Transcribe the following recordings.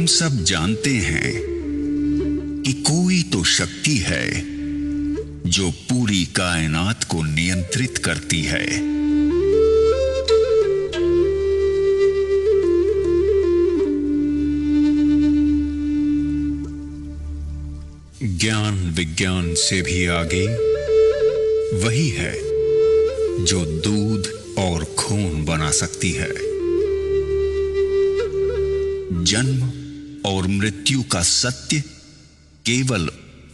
सब जानते हैं कि कोई तो शक्ति है जो पूरी कायनात को नियंत्रित करती है। ज्ञान विज्ञान से भी आगे वही है जो दूध और खून बना सकती है। जन्म और मृत्यु का सत्य केवल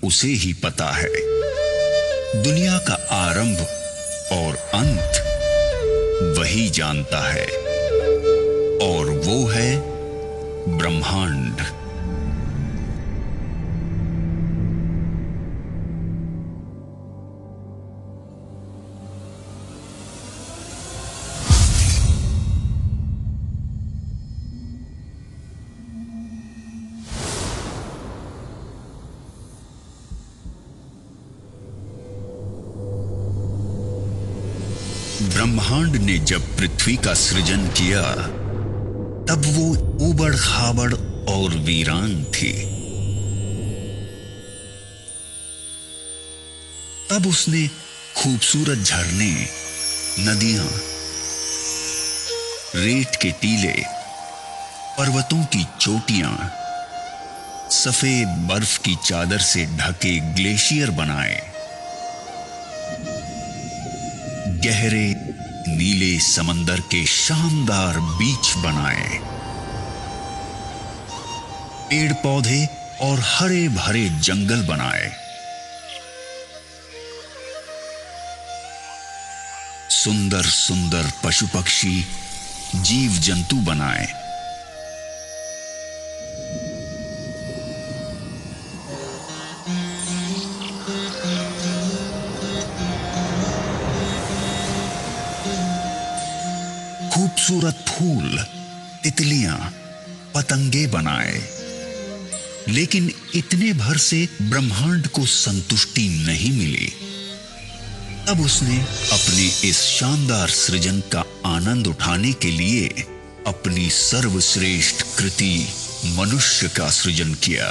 उसे ही पता है। दुनिया का आरंभ और अंत वही जानता है, और वो है ब्रह्मांड। ब्रह्मांड ने जब पृथ्वी का सृजन किया तब वो उबड़ खाबड़ और वीरान थी। तब उसने खूबसूरत झरने, नदियां, रेत के टीले, पर्वतों की चोटियां, सफेद बर्फ की चादर से ढके ग्लेशियर बनाए, गहरे नीले समंदर के शानदार बीच बनाए, पेड़ पौधे और हरे भरे जंगल बनाए, सुंदर सुंदर पशु पक्षी, जीव जंतु बनाए, खूबसूरत फूल, तितलियां, पतंगे बनाए। लेकिन इतने भर से ब्रह्मांड को संतुष्टि नहीं मिली। तब उसने अपने इस शानदार सृजन का आनंद उठाने के लिए अपनी सर्वश्रेष्ठ कृति मनुष्य का सृजन किया,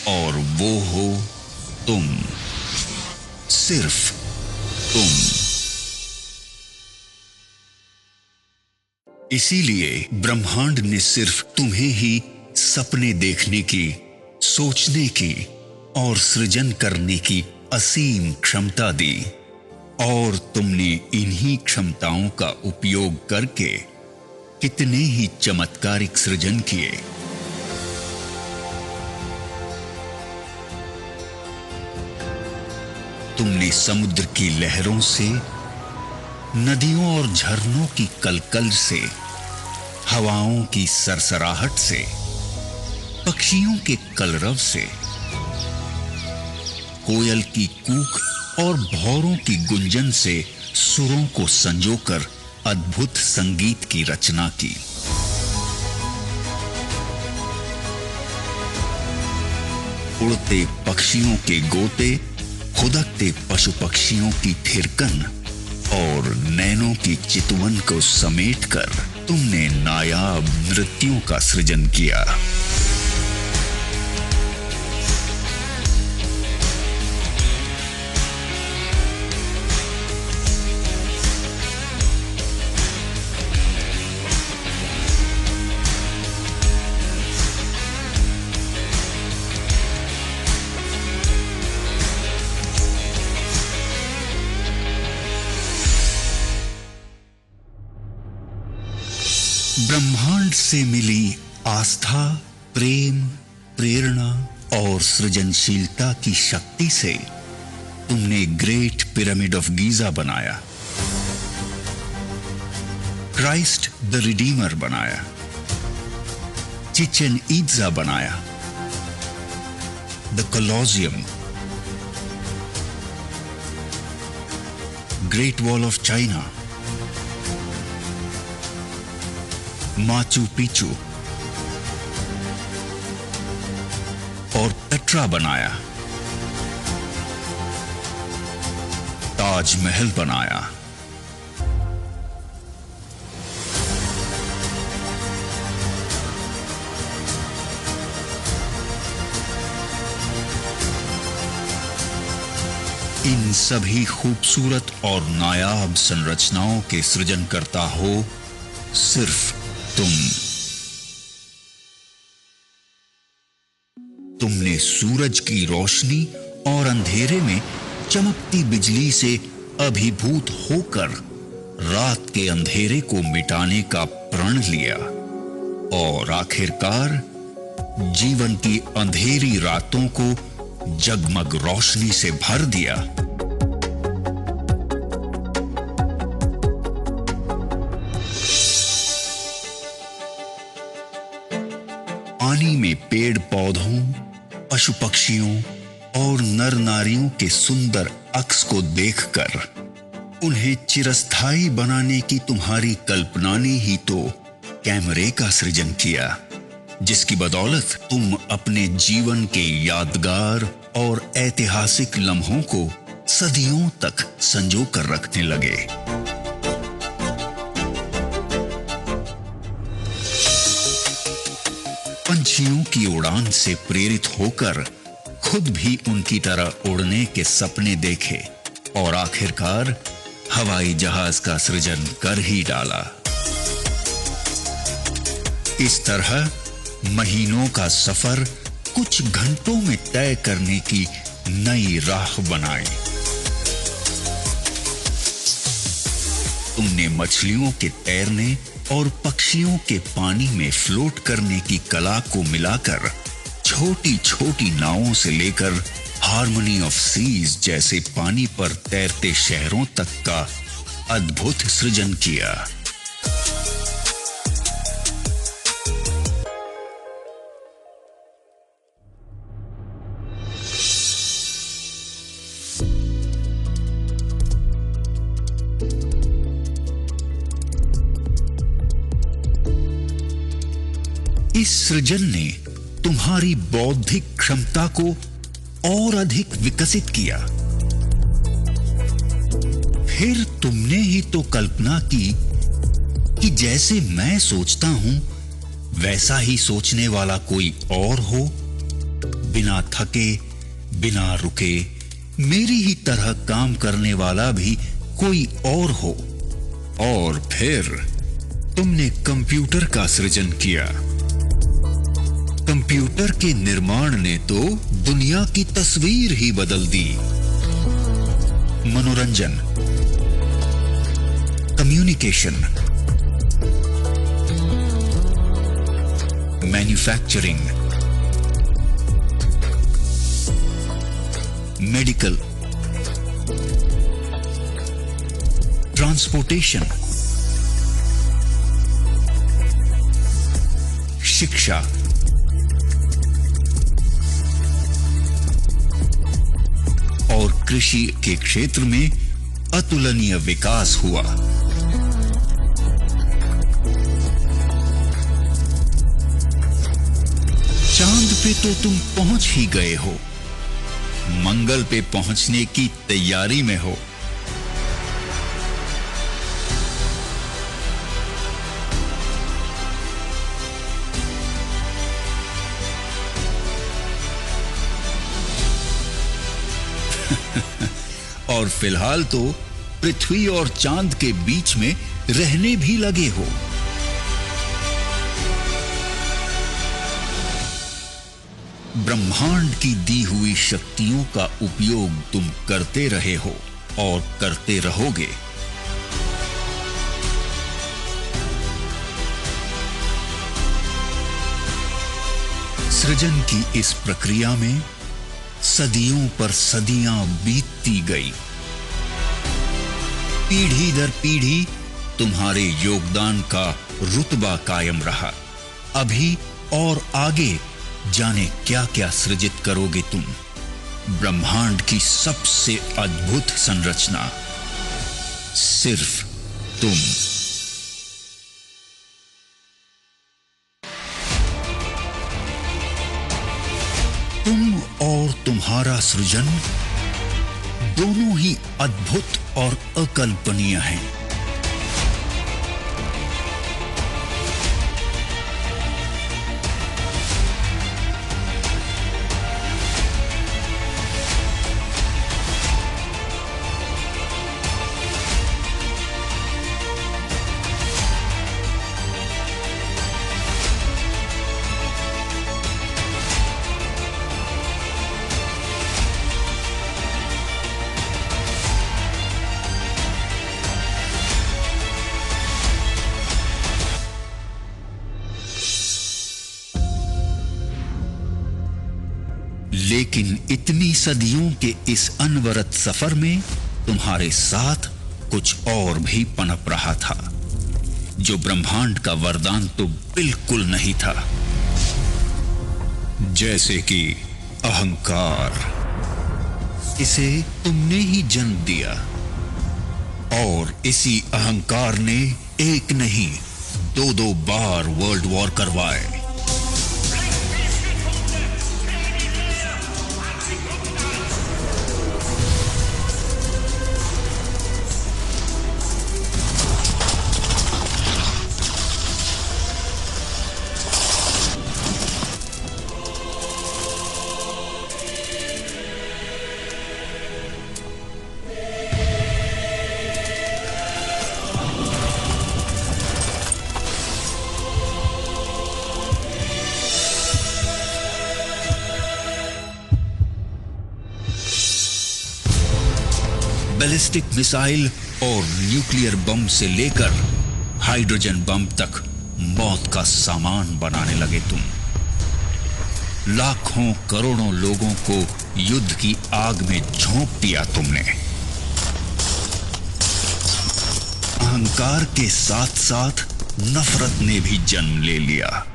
और वो हो तुम, सिर्फ तुम। इसीलिए ब्रह्मांड ने सिर्फ तुम्हें ही सपने देखने की, सोचने की और सृजन करने की असीम क्षमता दी, और तुमने इन्हीं क्षमताओं का उपयोग करके कितने ही चमत्कारिक सृजन किए। तुमने समुद्र की लहरों से, नदियों और झरनों की कलकल से, हवाओं की सरसराहट से, पक्षियों के कलरव से, कोयल की कूक और भौरों की गुंजन से सुरों को संजोकर अद्भुत संगीत की रचना की। उड़ते पक्षियों के गोते, खुदकते पशु पक्षियों की थिरकन और नैनों की चितवन को समेटकर तुमने नायाब नृत्यों का सृजन किया। ब्रह्मांड से मिली आस्था, प्रेम, प्रेरणा और सृजनशीलता की शक्ति से तुमने ग्रेट पिरामिड ऑफ गीजा बनाया, क्राइस्ट द रिडीमर बनाया, चिचेन इत्जा बनाया, the Colosseum, great wall of China, Machu Picchu और पेट्रा बनाया, ताजमहल बनाया। इन सभी खूबसूरत और नायाब संरचनाओं के सृजन करता हो सिर्फ तुम। तुमने सूरज की रोशनी और अंधेरे में चमकती बिजली से अभिभूत होकर रात के अंधेरे को मिटाने का प्रण लिया और आखिरकार जीवन की अंधेरी रातों को जगमग रोशनी से भर दिया। पानी में पेड़ पौधों, पशु पक्षियों और नर नारियों के सुंदर अक्स को देखकर उन्हें चिरस्थायी बनाने की तुम्हारी कल्पना ने ही तो कैमरे का सृजन किया, जिसकी बदौलत तुम अपने जीवन के यादगार और ऐतिहासिक लम्हों को सदियों तक संजो कर रखने लगे। पंछियों की उड़ान से प्रेरित होकर खुद भी उनकी तरह उड़ने के सपने देखे और आखिरकार हवाई जहाज का सृजन कर ही डाला। इस तरह महीनों का सफर कुछ घंटों में तय करने की नई राह बनाई। तुमने मछलियों के तैरने और पक्षियों के पानी में फ्लोट करने की कला को मिलाकर छोटी छोटी नावों से लेकर हार्मनी ऑफ सीज जैसे पानी पर तैरते शहरों तक का अद्भुत सृजन किया। इस सृजन ने तुम्हारी बौद्धिक क्षमता को और अधिक विकसित किया। फिर तुमने ही तो कल्पना की कि जैसे मैं सोचता हूं वैसा ही सोचने वाला कोई और हो, बिना थके, बिना रुके, मेरी ही तरह काम करने वाला भी कोई और हो। और फिर तुमने कंप्यूटर का सृजन किया। कंप्यूटर के निर्माण ने तो दुनिया की तस्वीर ही बदल दी। मनोरंजन, कम्युनिकेशन, मैन्युफैक्चरिंग, मेडिकल, ट्रांसपोर्टेशन, शिक्षा, और कृषि के क्षेत्र में अतुलनीय विकास हुआ। चांद पे तो तुम पहुंच ही गए हो, मंगल पे पहुंचने की तैयारी में हो। और फिलहाल तो पृथ्वी और चांद के बीच में रहने भी लगे हो। ब्रह्मांड की दी हुई शक्तियों का उपयोग तुम करते रहे हो और करते रहोगे। सृजन की इस प्रक्रिया में सदियों पर सदियां बीतती गई। पीढ़ी दर पीढ़ी तुम्हारे योगदान का रुतबा कायम रहा। अभी और आगे जाने क्या क्या सृजित करोगे तुम। ब्रह्मांड की सबसे अद्भुत संरचना सिर्फ तुम। तुम और तुम्हारा सृजन दोनों ही अद्भुत और अकल्पनीय हैं। लेकिन इतनी सदियों के इस अनवरत सफर में तुम्हारे साथ कुछ और भी पनप रहा था, जो ब्रह्मांड का वरदान तो बिल्कुल नहीं था। जैसे कि अहंकार, इसे तुमने ही जन्म दिया और इसी अहंकार ने एक नहीं दो बार वर्ल्ड वॉर करवाए। बैलिस्टिक मिसाइल और न्यूक्लियर बम से लेकर हाइड्रोजन बम तक मौत का सामान बनाने लगे तुम। लाखों करोड़ों लोगों को युद्ध की आग में झोंक दिया तुमने। अहंकार के साथ साथ नफरत ने भी जन्म ले लिया।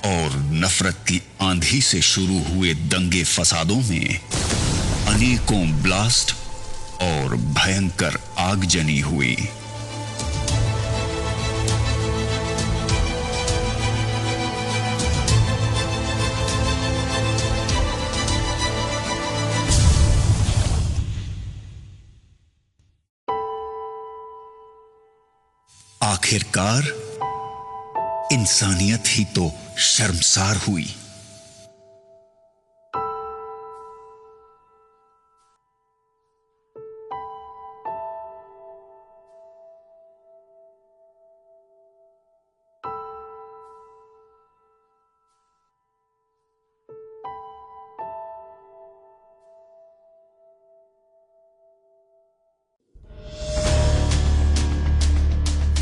और नफरत की आंधी से शुरू हुए दंगे फसादों में अनेकों ब्लास्ट और भयंकर आगजनी हुई। आखिरकार इंसानियत ही तो शर्मसार हुई।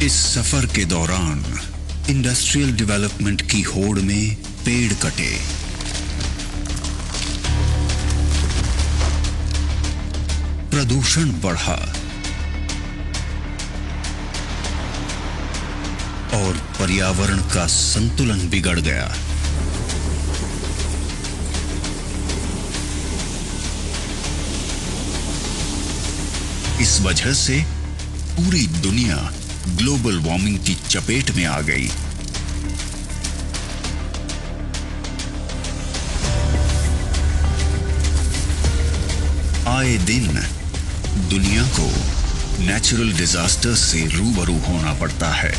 इस सफर के दौरान इंडस्ट्रियल डेवलपमेंट की होड़ में पेड़ कटे, प्रदूषण बढ़ा और पर्यावरण का संतुलन बिगड़ गया। इस वजह से पूरी दुनिया ग्लोबल वार्मिंग की चपेट में आ गई। आए दिन दुनिया को नेचुरल डिजास्टर से रूबरू होना पड़ता है।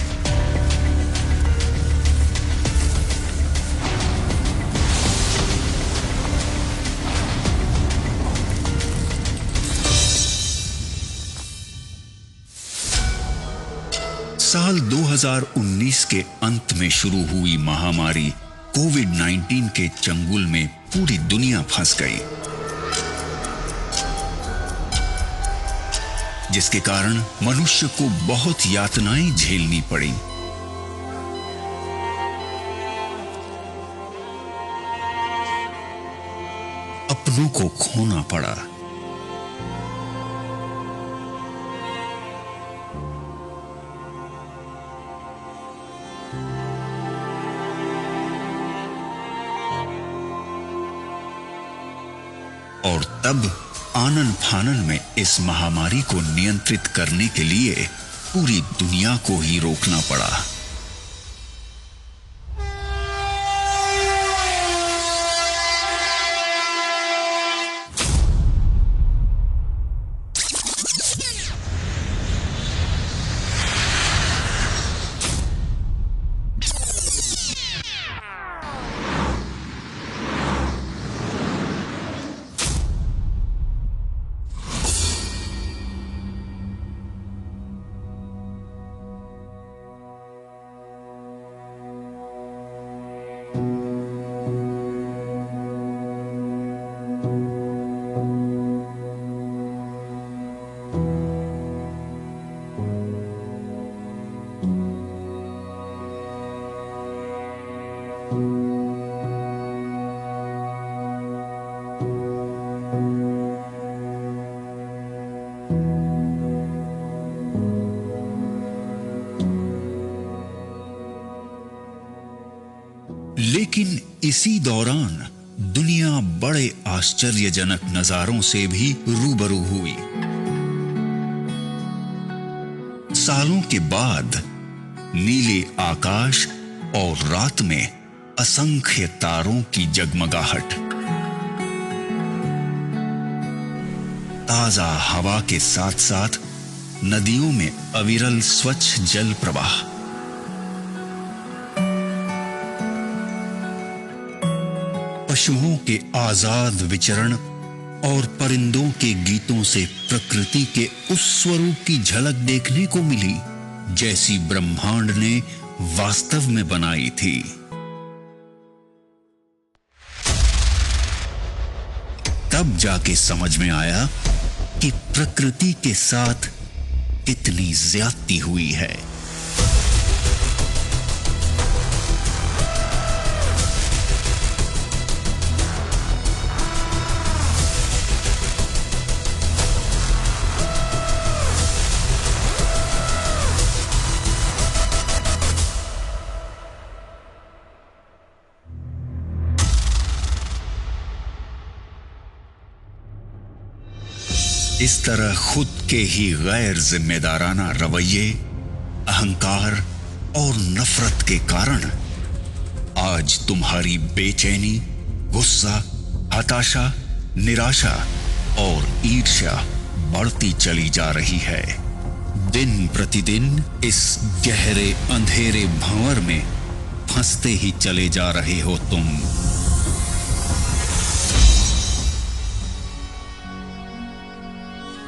साल 2019 के अंत में शुरू हुई महामारी कोविड-19 के चंगुल में पूरी दुनिया फंस गई, जिसके कारण मनुष्य को बहुत यातनाएं झेलनी पड़ी। अपनों को खोना पड़ा। और तब आनन फानन में इस महामारी को नियंत्रित करने के लिए पूरी दुनिया को ही रोकना पड़ा। लेकिन इसी दौरान दुनिया बड़े आश्चर्यजनक नजारों से भी रूबरू हुई। सालों के बाद नीले आकाश और रात में असंख्य तारों की जगमगाहट, ताजा हवा के साथ साथ नदियों में अविरल स्वच्छ जल प्रवाह, पशुओं के आजाद विचरण और परिंदों के गीतों से प्रकृति के उस स्वरूप की झलक देखने को मिली जैसी ब्रह्मांड ने वास्तव में बनाई थी। तब जाके समझ में आया कि प्रकृति के साथ कितनी ज्यादती हुई है। इस तरह खुद के ही गैर जिम्मेदाराना रवैये, अहंकार और नफरत के कारण आज तुम्हारी बेचैनी, गुस्सा, हताशा, निराशा और ईर्ष्या बढ़ती चली जा रही है। दिन प्रतिदिन इस गहरे अंधेरे भंवर में फंसते ही चले जा रहे हो तुम।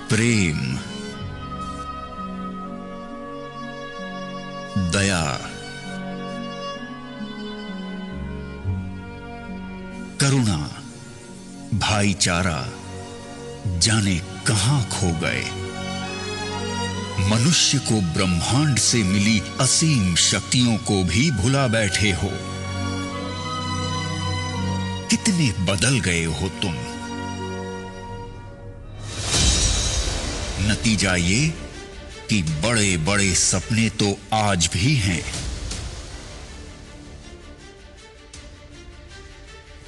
प्रेम, दया, करुणा, भाईचारा जाने कहां खो गए। मनुष्य को ब्रह्मांड से मिली असीम शक्तियों को भी भुला बैठे हो। कितने बदल गए हो तुम। नतीजा ये कि बड़े बड़े सपने तो आज भी हैं,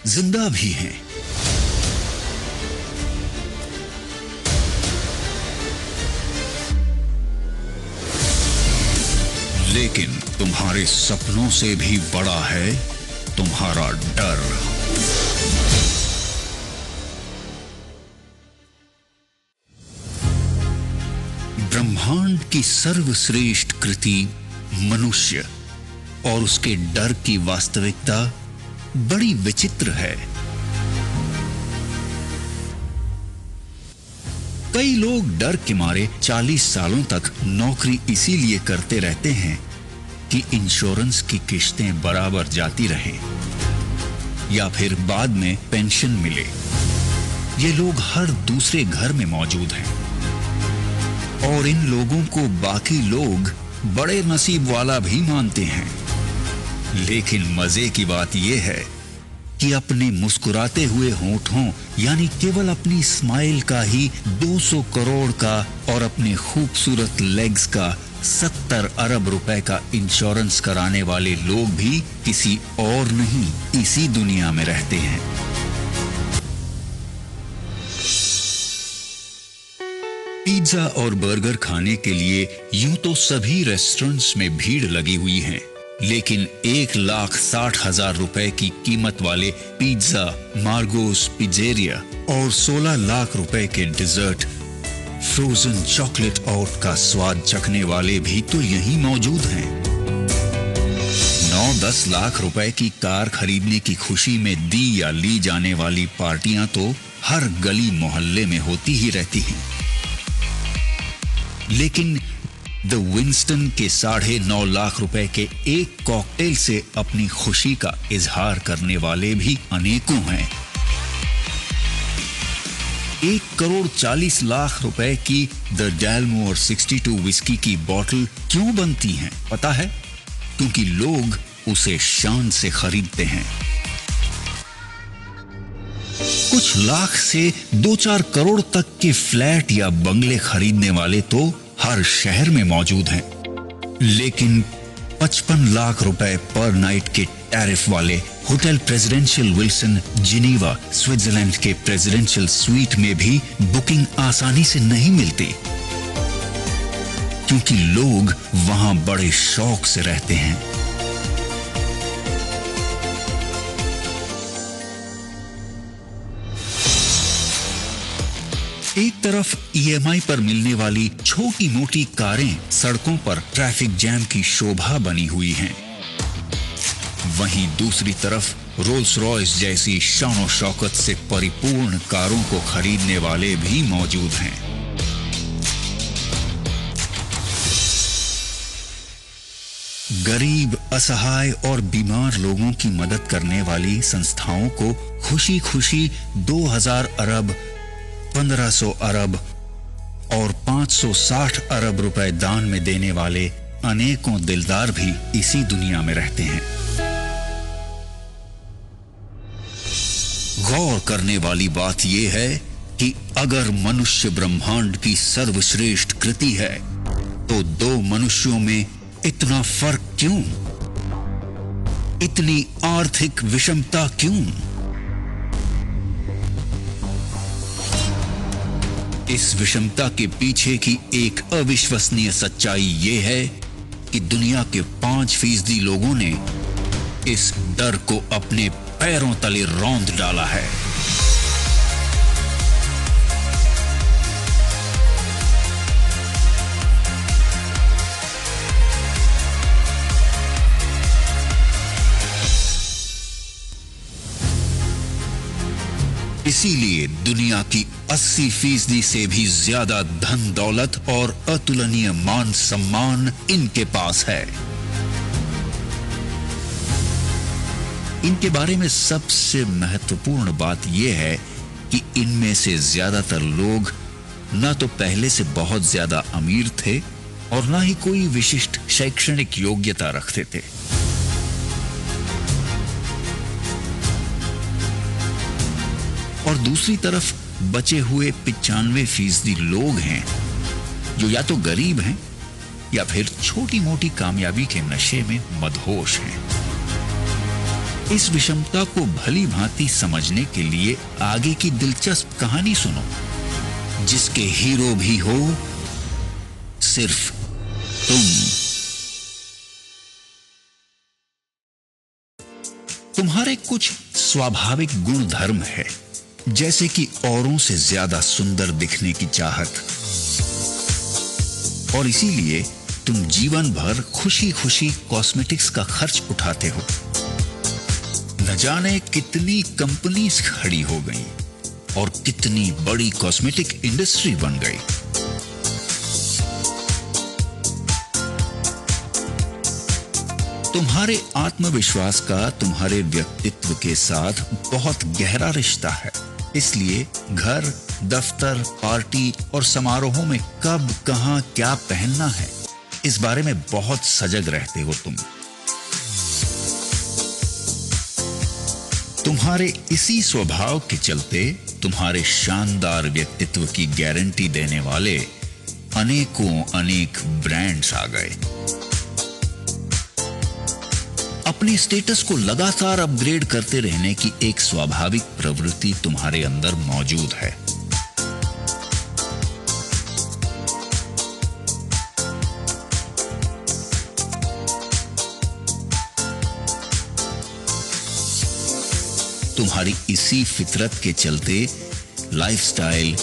जिंदा भी हैं, लेकिन तुम्हारे सपनों से भी बड़ा है तुम्हारा डर। ब्रह्मांड की सर्वश्रेष्ठ कृति मनुष्य और उसके डर की वास्तविकता बड़ी विचित्र है। कई लोग डर के मारे 40 सालों तक नौकरी इसीलिए करते रहते हैं कि इंश्योरेंस की किश्तें बराबर जाती रहें या फिर बाद में पेंशन मिले। ये लोग हर दूसरे घर में मौजूद हैं और इन लोगों को बाकी लोग बड़े नसीब वाला भी मानते हैं। लेकिन मजे की बात यह है कि अपने मुस्कुराते हुए होंठों यानी केवल अपनी स्माइल का ही 200 करोड़ का और अपने खूबसूरत लेग्स का 70 अरब रुपए का इंश्योरेंस कराने वाले लोग भी किसी और नहीं इसी दुनिया में रहते हैं। पिज्जा और बर्गर खाने के लिए यूं तो सभी रेस्टोरेंट्स में भीड़ लगी हुई है, लेकिन 1,60,000 रुपए की कीमत वाले पिज्जा, मार्गोस पिज़्ज़ेरिया और 16 लाख रुपए के डिजर्ट, फ्रोजन चॉकलेट आउट का स्वाद चखने वाले भी तो यहीं मौजूद हैं। 9-10 लाख रुपए की कार खरीदने की खुशी में दी या ली जाने वाली पार्टियां तो हर गली मोहल्ले में होती ही रहती हैं। लेकिन द विंस्टन के 9.5 लाख रुपए के एक कॉकटेल से अपनी खुशी का इजहार करने वाले भी अनेकों हैं। 1,40 लाख रुपए की द डैलमोर 62 विस्की की बोतल क्यों बनती हैं पता है? क्योंकि लोग उसे शान से खरीदते हैं। कुछ लाख से 2-4 करोड़ तक के फ्लैट या बंगले खरीदने वाले तो हर शहर में मौजूद हैं। लेकिन 55 लाख रुपए पर नाइट के टैरिफ वाले hotel presidential Wilson Geneva Switzerland के प्रेसिडेंशियल स्वीट में भी बुकिंग आसानी से नहीं मिलती, क्योंकि लोग वहां बड़े शौक से रहते हैं। एक तरफ ईएमआई पर मिलने वाली छोटी मोटी कारें सड़कों पर ट्रैफिक जैम की शोभा बनी हुई हैं, वहीं दूसरी तरफ रोल्स रॉयस जैसी शान और शौकत से परिपूर्ण कारों को खरीदने वाले भी मौजूद हैं। गरीब, असहाय और बीमार लोगों की मदद करने वाली संस्थाओं को खुशी खुशी 2000 अरब, 1500 अरब और 560 अरब रुपए दान में देने वाले अनेकों दिलदार भी इसी दुनिया में रहते हैं। गौर करने वाली बात यह है कि अगर मनुष्य ब्रह्मांड की सर्वश्रेष्ठ कृति है, तो दो मनुष्यों में इतना फर्क क्यों? इतनी आर्थिक विषमता क्यों? इस विषमता के पीछे की एक अविश्वसनीय सच्चाई यह है कि दुनिया के 5% लोगों ने इस डर को अपने पैरों तले रौंद डाला है। इसीलिए दुनिया की 80% से भी ज्यादा धन दौलत और अतुलनीय मान सम्मान इनके पास है। इनके बारे में सबसे महत्वपूर्ण बात यह है कि इनमें से ज्यादातर लोग ना तो पहले से बहुत ज्यादा अमीर थे और ना ही कोई विशिष्ट शैक्षणिक योग्यता रखते थे। और दूसरी तरफ बचे हुए 95% लोग हैं जो या तो गरीब हैं या फिर छोटी मोटी कामयाबी के नशे में मदहोश हैं। इस विषमता को भली भांति समझने के लिए आगे की दिलचस्प कहानी सुनो, जिसके हीरो भी हो सिर्फ तुम। तुम्हारे कुछ स्वाभाविक गुण धर्म है, जैसे कि औरों से ज्यादा सुंदर दिखने की चाहत, और इसीलिए तुम जीवन भर खुशी खुशी कॉस्मेटिक्स का खर्च उठाते हो। न जाने कितनी कंपनीज खड़ी हो गई और कितनी बड़ी कॉस्मेटिक इंडस्ट्री बन गई। तुम्हारे आत्मविश्वास का तुम्हारे व्यक्तित्व के साथ बहुत गहरा रिश्ता है, इसलिए घर, दफ्तर, पार्टी और समारोहों में कब, कहां, क्या पहनना है, इस बारे में बहुत सजग रहते हो तुम। तुम्हारे इसी स्वभाव के चलते तुम्हारे शानदार व्यक्तित्व की गारंटी देने वाले अनेकों अनेक ब्रांड्स आ गए। अपने स्टेटस को लगातार अपग्रेड करते रहने की एक स्वाभाविक प्रवृत्ति तुम्हारे अंदर मौजूद है। तुम्हारी इसी फितरत के चलते लाइफस्टाइल,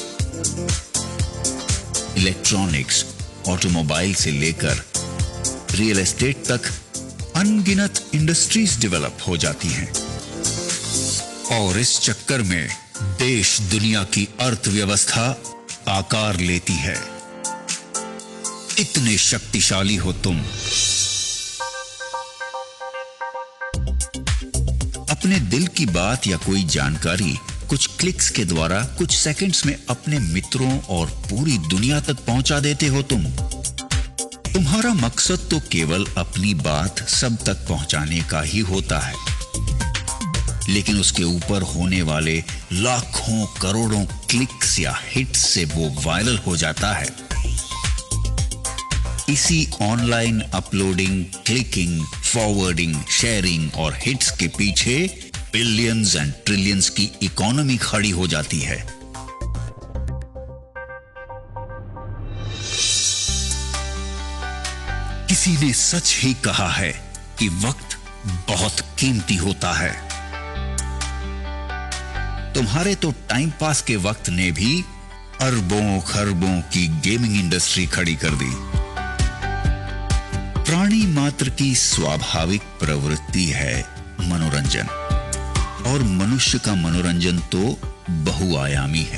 इलेक्ट्रॉनिक्स, ऑटोमोबाइल से लेकर रियल एस्टेट तक अनगिनत इंडस्ट्रीज डेवलप हो जाती हैं, और इस चक्कर में देश दुनिया की अर्थव्यवस्था आकार लेती है। इतने शक्तिशाली हो तुम। अपने दिल की बात या कोई जानकारी कुछ क्लिक्स के द्वारा कुछ सेकंड्स में अपने मित्रों और पूरी दुनिया तक पहुंचा देते हो तुम। तुम्हारा मकसद तो केवल अपनी बात सब तक पहुंचाने का ही होता है। लेकिन उसके ऊपर होने वाले लाखों करोड़ों क्लिक्स या हिट्स से वो वायरल हो जाता है। इसी online uploading, clicking, forwarding, sharing और हिट्स के पीछे बिलियंस एंड ट्रिलियंस की इकोनॉमी खड़ी हो जाती है। किसी ने सच ही कहा है कि वक्त बहुत कीमती होता है। तुम्हारे तो टाइम पास के वक्त ने भी अरबों खरबों की गेमिंग इंडस्ट्री खड़ी कर दी। प्राणी मात्र की स्वाभाविक प्रवृत्ति है मनोरंजन, और मनुष्य का मनोरंजन तो बहुआयामी है।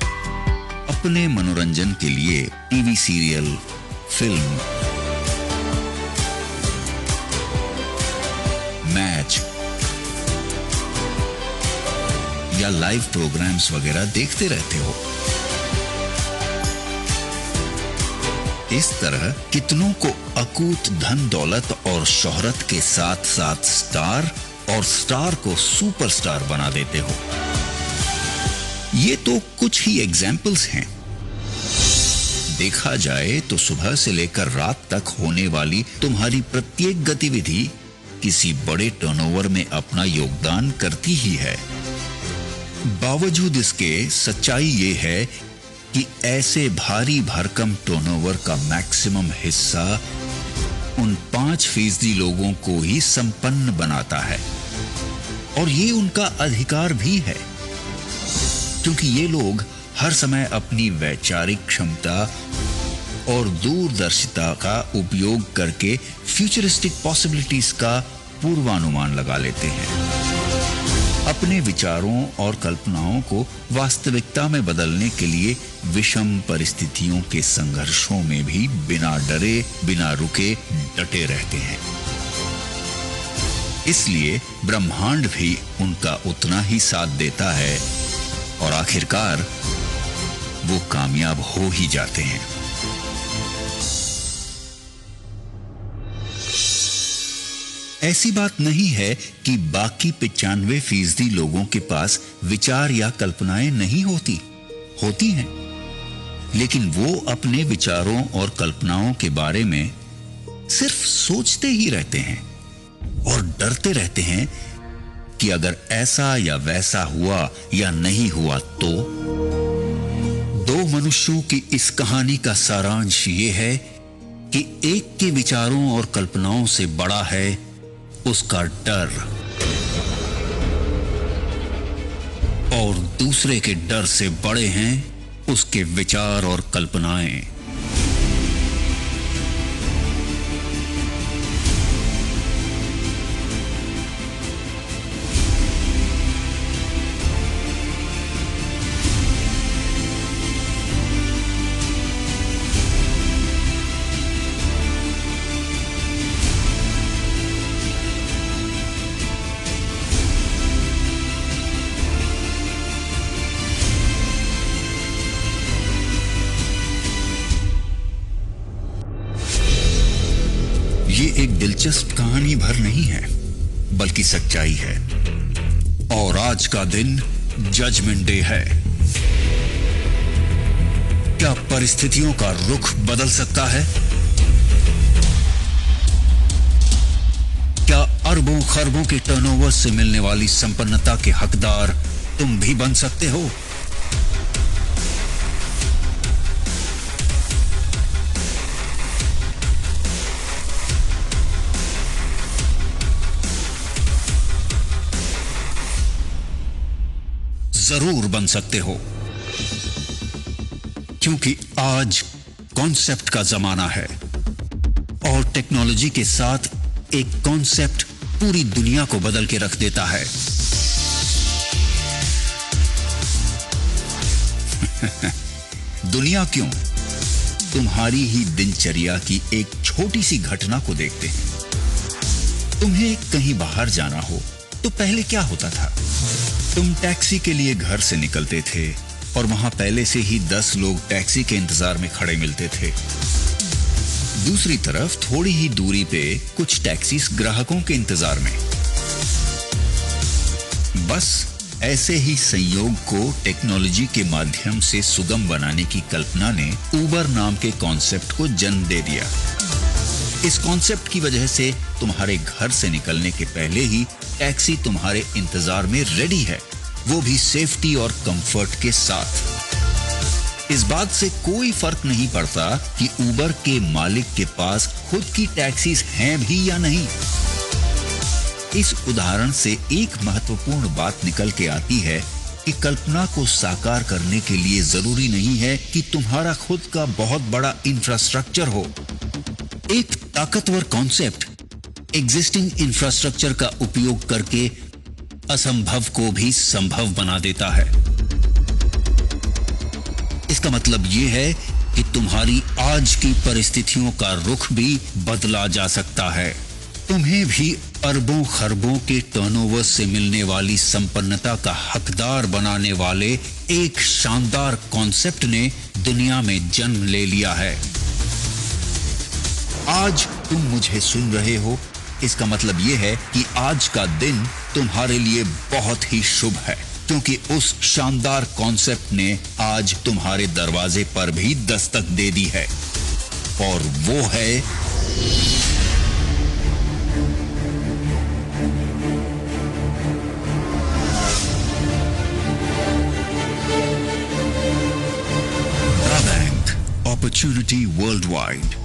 अपने मनोरंजन के लिए टीवी सीरियल, फिल्म, मैच या लाइव प्रोग्राम्स वगैरह देखते रहते हो। इस तरह कितनों को अकूत धन दौलत और शोहरत के साथ साथ स्टार, और स्टार को सुपरस्टार बना देते हो। ये तो कुछ ही एग्जाम्पल्स हैं। देखा जाए तो सुबह से लेकर रात तक होने वाली तुम्हारी प्रत्येक गतिविधि किसी बड़े टर्नओवर में अपना योगदान करती ही है। बावजूद इसके सच्चाई ये है कि ऐसे भारी भरकम टर्नओवर का मैक्सिमम हिस्सा उन 5% लोगों को ही संपन्न बनाता है, और ये उनका अधिकार भी है, क्योंकि ये लोग हर समय अपनी वैचारिक क्षमता और दूरदर्शिता का उपयोग करके फ्यूचरिस्टिक पॉसिबिलिटीज का पूर्वानुमान लगा लेते हैं। अपने विचारों और कल्पनाओं को वास्तविकता में बदलने के लिए विषम परिस्थितियों के संघर्षों में भी बिना डरे, बिना रुके डटे रहते हैं। इसलिए ब्रह्मांड भी उनका उतना ही साथ देता है, और आखिरकार वो कामयाब हो ही जाते हैं। ऐसी बात नहीं है कि बाकी 95% लोगों के पास विचार या कल्पनाएं नहीं होती हैं, लेकिन वो अपने विचारों और कल्पनाओं के बारे में सिर्फ सोचते ही रहते हैं और डरते रहते हैं कि अगर ऐसा या वैसा हुआ या नहीं हुआ तो। दो मनुष्यों की इस कहानी का सारांश ये है कि एक के विचारों और कल्पनाओं से बड़ा है उसका डर, और दूसरे के डर से बड़े हैं उसके विचार और कल्पनाएं। ये एक दिलचस्प कहानी भर नहीं है, बल्कि सच्चाई है। और आज का दिन जजमेंट डे है। क्या परिस्थितियों का रुख बदल सकता है? क्या अरबों खरबों के टर्नओवर से मिलने वाली संपन्नता के हकदार तुम भी बन सकते हो? जरूर बन सकते हो, क्योंकि आज कॉन्सेप्ट का जमाना है, और टेक्नोलॉजी के साथ एक कॉन्सेप्ट पूरी दुनिया को बदल के रख देता है। दुनिया क्यों? तुम्हारी ही दिनचर्या की एक छोटी सी घटना को देखते हैं। तुम्हें कहीं बाहर जाना हो तो पहले क्या होता था? तुम टैक्सी के लिए घर से निकलते थे और वहां पहले से ही 10 लोग टैक्सी के इंतजार में खड़े मिलते थे। दूसरी तरफ थोड़ी ही दूरी पे कुछ टैक्सीज ग्राहकों के इंतजार में। बस ऐसे ही संयोग को टेक्नोलॉजी के माध्यम से सुगम बनाने की कल्पना ने उबर नाम के कॉन्सेप्ट को जन्म दे दिया। इस कॉन्सेप्ट की वजह से तुम्हारे घर से निकलने के पहले ही टैक्सी तुम्हारे इंतजार में रेडी है, वो भी सेफ्टी और कंफर्ट के साथ। इस बात से कोई फर्क नहीं पड़ता कि उबर के मालिक के पास खुद की टैक्सीज हैं भी या नहीं। इस उदाहरण से एक महत्वपूर्ण बात निकल के आती है कि कल्पना को साकार करने के लिए जरूरी नहीं है कि तुम्हारा खुद का बहुत बड़ा इंफ्रास्ट्रक्चर हो। एक ताकतवर कॉन्सेप्ट एग्जिस्टिंग इंफ्रास्ट्रक्चर का उपयोग करके असंभव को भी संभव बना देता है। इसका मतलब यह है कि तुम्हारी आज की परिस्थितियों का रुख भी बदला जा सकता है। तुम्हें भी अरबों खरबों के टर्नओवर से मिलने वाली संपन्नता का हकदार बनाने वाले एक शानदार कॉन्सेप्ट ने दुनिया में जन्म ले लिया है। आज तुम मुझे सुन रहे हो, इसका मतलब यह है कि आज का दिन तुम्हारे लिए बहुत ही शुभ है, क्योंकि उस शानदार कॉन्सेप्ट ने आज तुम्हारे दरवाजे पर भी दस्तक दे दी है, और वो है दा बैंक, opportunity worldwide।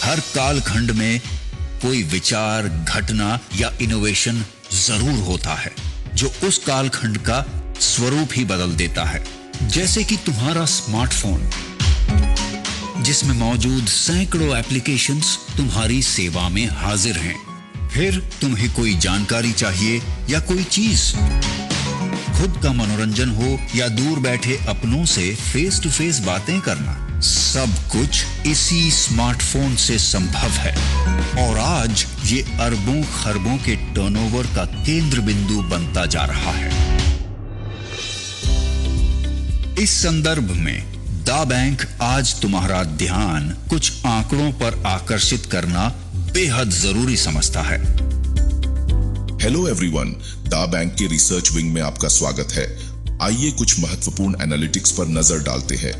हर कालखंड में कोई विचार, घटना या इनोवेशन जरूर होता है जो उस कालखंड का स्वरूप ही बदल देता है। जैसे कि तुम्हारा स्मार्टफोन, जिसमें मौजूद सैकड़ों एप्लीकेशंस तुम्हारी सेवा में हाजिर हैं। फिर तुम्हें कोई जानकारी चाहिए या कोई चीज, खुद का मनोरंजन हो या दूर बैठे अपनों से फेस टू फेस बातें करना, सब कुछ इसी स्मार्टफोन से संभव है। और आज ये अरबों खरबों के टर्नओवर का केंद्र बिंदु बनता जा रहा है। इस संदर्भ में दा बैंक आज तुम्हारा ध्यान कुछ आंकड़ों पर आकर्षित करना बेहद जरूरी समझता है। हेलो एवरीवन, दा बैंक के रिसर्च विंग में आपका स्वागत है। आइए कुछ महत्वपूर्ण एनालिटिक्स पर नजर डालते हैं।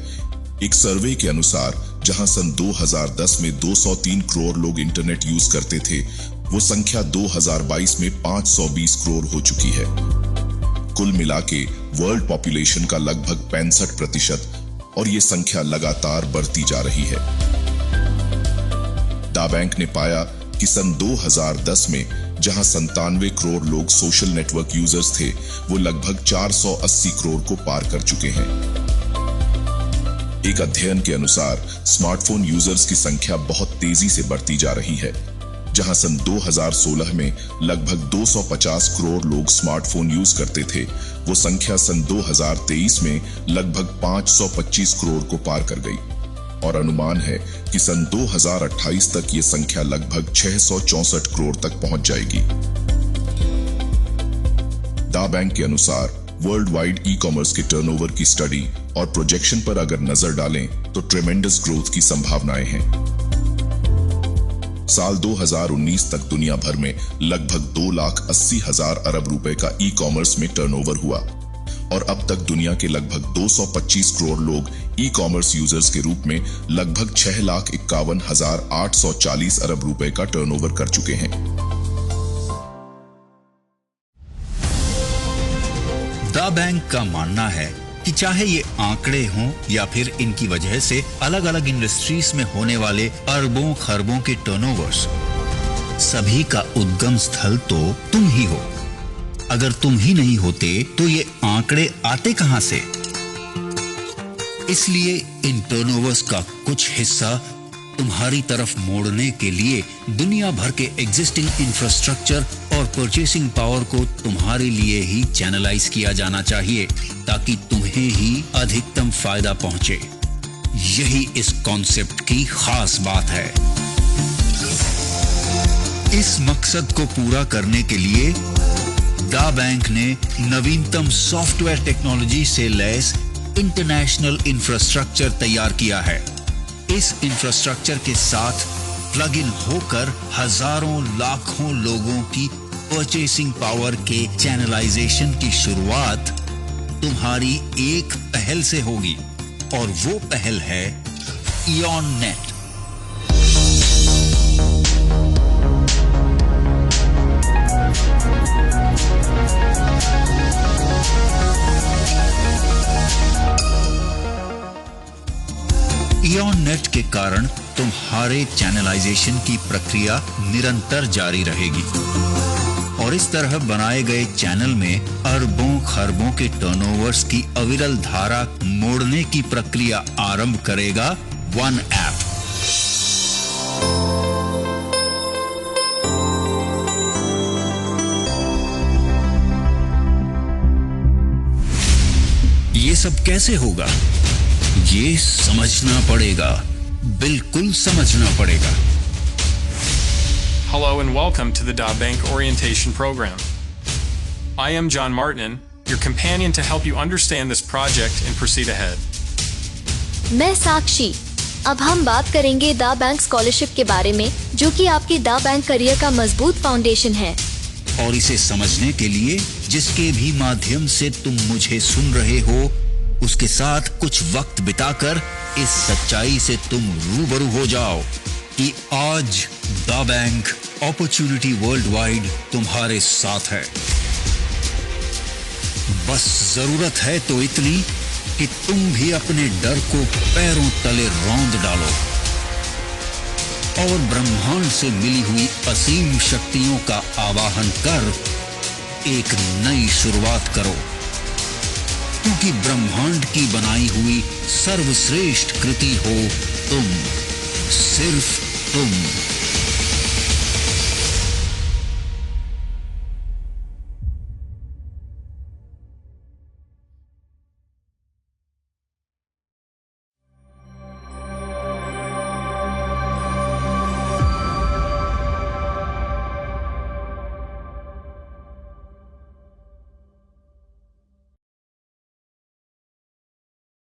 एक सर्वे के अनुसार जहां सन 2010 में 203 करोड़ लोग इंटरनेट यूज करते थे, वो संख्या 2022 में 520 करोड़ हो चुकी है। कुल मिला के वर्ल्ड पॉपुलेशन का लगभग 65%, और ये संख्या लगातार बढ़ती जा रही है। दा बैंक ने पाया कि सन 2010 में जहां 97 करोड़ लोग सोशल नेटवर्क यूजर्स थे, वो लगभग 480 करोड़ को पार कर चुके हैं। एक अध्ययन के अनुसार स्मार्टफोन यूजर्स की संख्या बहुत तेजी से बढ़ती जा रही है। जहां सन 2016 में लगभग 250 करोड़ लोग स्मार्टफोन यूज करते थे, वो संख्या सन 2023 में लगभग 525 करोड़ को पार कर गई, और अनुमान है कि सन 2028 तक ये संख्या लगभग 664 करोड़ तक पहुंच जाएगी। दा बैंक के अनुसार वर्ल्ड वाइड ई कॉमर्स के टर्नओवर की स्टडी और प्रोजेक्शन पर अगर नजर डालें तो ट्रेमेंडस ग्रोथ की संभावनाएं हैं। साल 2019 तक दुनिया भर में लगभग 2,80,000 अरब रुपए का ई कॉमर्स में टर्नओवर हुआ, और अब तक दुनिया के लगभग 225 करोड़ लोग ई कॉमर्स यूजर्स के रूप में लगभग 6,51,840 अरब रुपए का टर्नओवर कर चुके हैं। द बैंक का मानना है कि चाहे ये आंकड़े हों या फिर इनकी वजह से अलग अलग इंडस्ट्रीज में होने वाले अरबों खरबों के टर्नओवर्स, सभी का उद्गम स्थल तो तुम ही हो। अगर तुम ही नहीं होते तो ये आंकड़े आते कहां से? इसलिए इन टर्नओवर्स का कुछ हिस्सा तुम्हारी तरफ मोड़ने के लिए दुनिया भर के एग्जिस्टिंग इंफ्रास्ट्रक्चर और परचेसिंग पावर को तुम्हारे लिए ही चैनलाइज किया जाना चाहिए, ताकि तुम्हें ही अधिकतम फायदा पहुंचे। यही इस कॉन्सेप्ट की खास बात है। इस मकसद को पूरा करने के लिए द बैंक ने नवीनतम सॉफ्टवेयर टेक्नोलॉजी से लैस इंटरनेशनल इंफ्रास्ट्रक्चर तैयार किया है। इस इंफ्रास्ट्रक्चर के साथ प्लग इन होकर हजारों लाखों लोगों की परचेसिंग पावर के चैनलाइजेशन की शुरुआत तुम्हारी एक पहल से होगी, और वो पहल है इयॉन नेट। इयॉन नेट के कारण तुम्हारे चैनलाइजेशन की प्रक्रिया निरंतर जारी रहेगी, और इस तरह बनाए गए चैनल में अरबों खरबों के टर्नओवर्स की अविरल धारा मोड़ने की प्रक्रिया आरंभ करेगा वन ऐप। ये सब कैसे होगा? ये समझना पड़ेगा, बिल्कुल समझना पड़ेगा। Hello and welcome to the Da Bank Orientation Program. I am John Martin, your companion to help you understand this project and proceed ahead. मैं साक्षी। अब हम बात करेंगे दा बैंक स्कॉलरशिप के बारे में, जो कि आपके दा बैंक करियर का मजबूत फाउंडेशन है। और इसे समझने के लिए जिसके भी माध्यम से तुम मुझे सुन रहे हो, उसके साथ कुछ वक्त बिताकर इस सच्चाई से तुम रूबरू हो जाओ कि आज the bank opportunity world wide तुम्हारे साथ है। बस जरूरत है तो इतनी कि तुम भी अपने डर को पैरों तले रौंद डालो और ब्रह्मांड से मिली हुई असीम शक्तियों का आवाहन कर एक नई शुरुआत करो, क्योंकि ब्रह्मांड की बनाई हुई सर्वश्रेष्ठ कृति हो तुम, सिर्फ तुम।